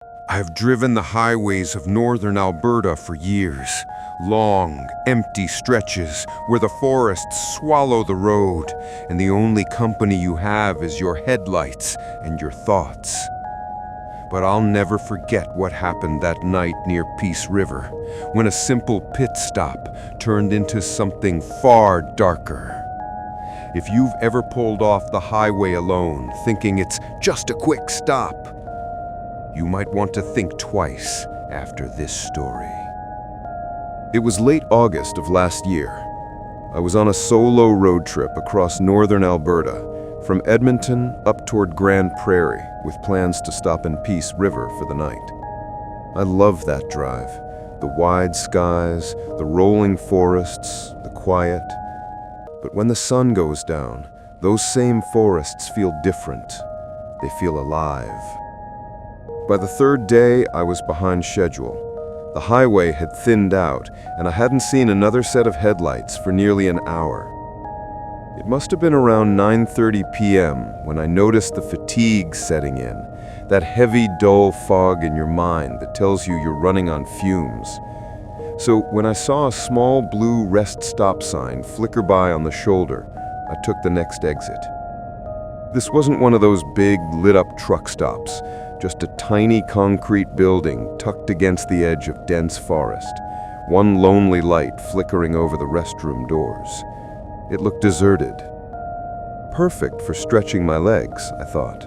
I've driven the highways of northern Alberta for years. Long, empty stretches where the forests swallow the road, and the only company you have is your headlights and your thoughts. But I'll never forget what happened that night near Peace River, when a simple pit stop turned into something far darker. If you've ever pulled off the highway alone, thinking it's just a quick stop, you might want to think twice after this story. It was late August of last year. I was on a solo road trip across northern Alberta, from Edmonton up toward Grand Prairie, with plans to stop in Peace River for the night. I love that drive. The wide skies, the rolling forests, the quiet. But when the sun goes down, those same forests feel different. They feel alive. By the third day, I was behind schedule. The highway had thinned out, and I hadn't seen another set of headlights for nearly an hour. It must have been around 9:30 p.m. when I noticed the fatigue setting in, that heavy, dull fog in your mind that tells you you're running on fumes. So when I saw a small blue rest stop sign flicker by on the shoulder, I took the next exit. This wasn't one of those big, lit-up truck stops, just a tiny concrete building tucked against the edge of dense forest, one lonely light flickering over the restroom doors. It looked deserted. Perfect for stretching my legs, I thought.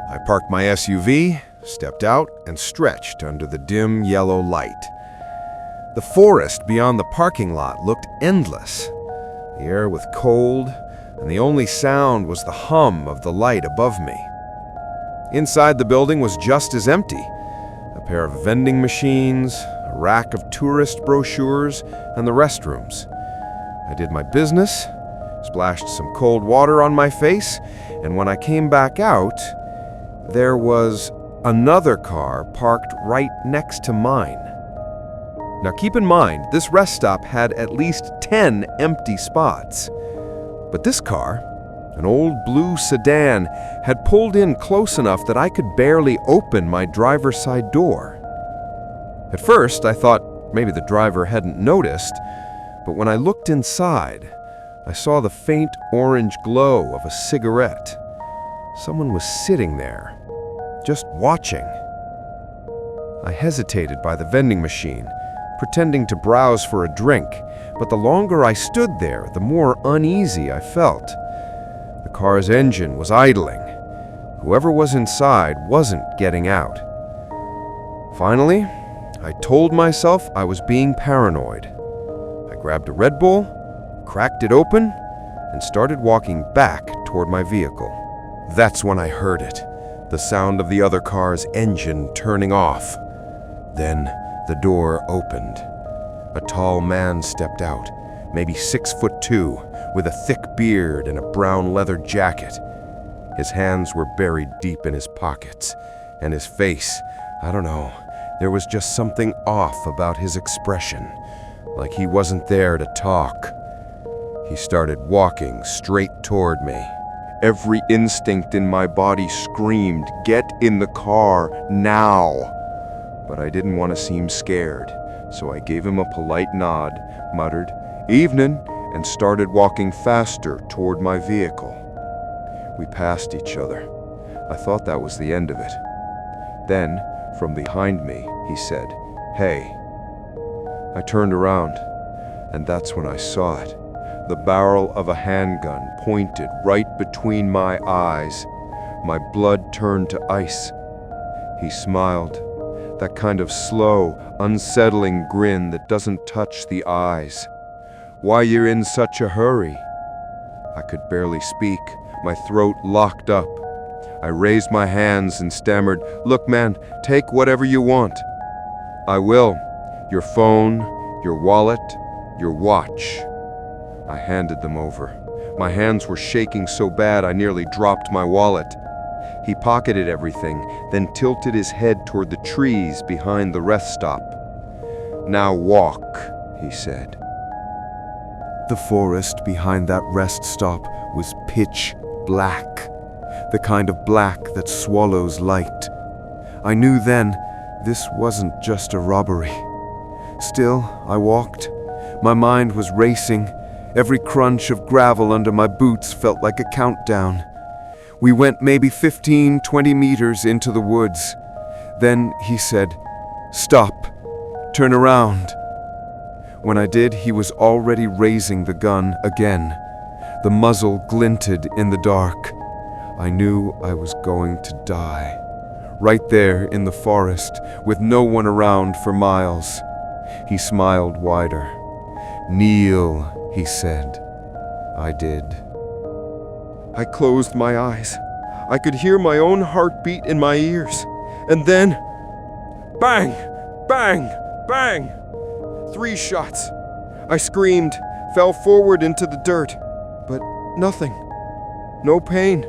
I parked my SUV, stepped out, and stretched under the dim yellow light. The forest beyond the parking lot looked endless. The air was cold, and the only sound was the hum of the light above me. Inside the building was just as empty. A pair of vending machines, a rack of tourist brochures, and the restrooms. I did my business, splashed some cold water on my face, and when I came back out, there was another car parked right next to mine. Now keep in mind, this rest stop had at least 10 empty spots. But this car, an old blue sedan, had pulled in close enough that I could barely open my driver's side door. At first, I thought maybe the driver hadn't noticed, but when I looked inside, I saw the faint orange glow of a cigarette. Someone was sitting there, just watching. I hesitated by the vending machine, pretending to browse for a drink, but the longer I stood there, the more uneasy I felt. The car's engine was idling. Whoever was inside wasn't getting out. Finally, I told myself I was being paranoid. I grabbed a Red Bull, cracked it open, and started walking back toward my vehicle. That's when I heard it, the sound of the other car's engine turning off. Then the door opened. A tall man stepped out, maybe 6'2", with a thick beard and a brown leather jacket. His hands were buried deep in his pockets, and his face, I don't know, there was just something off about his expression, like he wasn't there to talk. He started walking straight toward me. Every instinct in my body screamed, "Get in the car, now!" But I didn't want to seem scared, so I gave him a polite nod, muttered, "Evening," and started walking faster toward my vehicle. We passed each other. I thought that was the end of it. Then, from behind me, he said, "Hey." I turned around, and that's when I saw it. The barrel of a handgun pointed right between my eyes. My blood turned to ice. He smiled, that kind of slow, unsettling grin that doesn't touch the eyes. "Why you're in such a hurry?" I could barely speak, my throat locked up. I raised my hands and stammered, "Look, man, take whatever you want." "I will. Your phone, your wallet, your watch." I handed them over. My hands were shaking so bad I nearly dropped my wallet. He pocketed everything, then tilted his head toward the trees behind the rest stop. "Now walk," he said. The forest behind that rest stop was pitch black, the kind of black that swallows light. I knew then this wasn't just a robbery. Still, I walked. My mind was racing. Every crunch of gravel under my boots felt like a countdown. We went maybe 15-20 meters into the woods. Then he said, "Stop. Turn around." When I did, he was already raising the gun again. The muzzle glinted in the dark. I knew I was going to die. Right there in the forest, with no one around for miles. He smiled wider. "Kneel," he said. I did. I closed my eyes. I could hear my own heartbeat in my ears. And then, bang, bang, bang. 3 shots. I screamed, fell forward into the dirt, but nothing. No pain.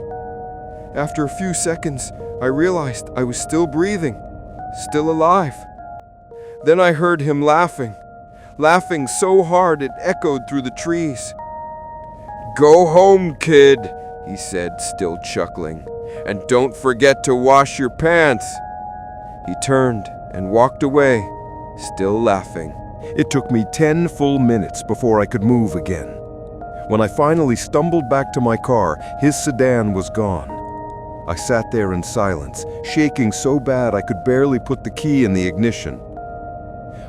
After a few seconds, I realized I was still breathing, still alive. Then I heard him laughing so hard it echoed through the trees. "Go home, kid," he said, still chuckling, "and don't forget to wash your pants." He turned and walked away, still laughing. It took me 10 full minutes before I could move again. When I finally stumbled back to my car, his sedan was gone. I sat there in silence, shaking so bad I could barely put the key in the ignition.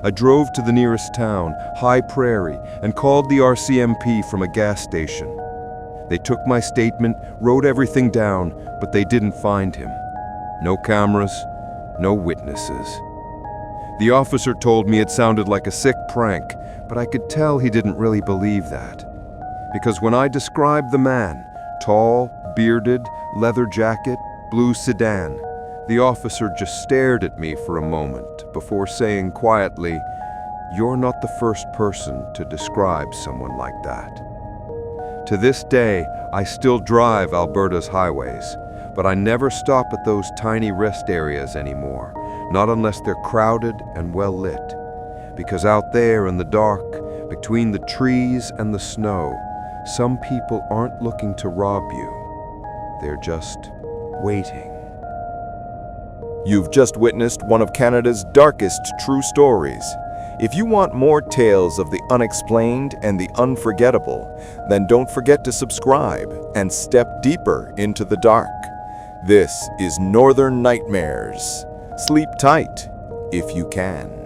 I drove to the nearest town, High Prairie, and called the RCMP from a gas station. They took my statement, wrote everything down, but they didn't find him. No cameras, no witnesses. The officer told me it sounded like a sick prank, but I could tell he didn't really believe that. Because when I described the man, tall, bearded, leather jacket, blue sedan, the officer just stared at me for a moment before saying quietly, "You're not the first person to describe someone like that." To this day, I still drive Alberta's highways, but I never stop at those tiny rest areas anymore, not unless they're crowded and well lit. Because out there in the dark, between the trees and the snow, some people aren't looking to rob you. They're just waiting. You've just witnessed one of Canada's darkest true stories. If you want more tales of the unexplained and the unforgettable, then don't forget to subscribe and step deeper into the dark. This is Northern Nightmares. Sleep tight if you can.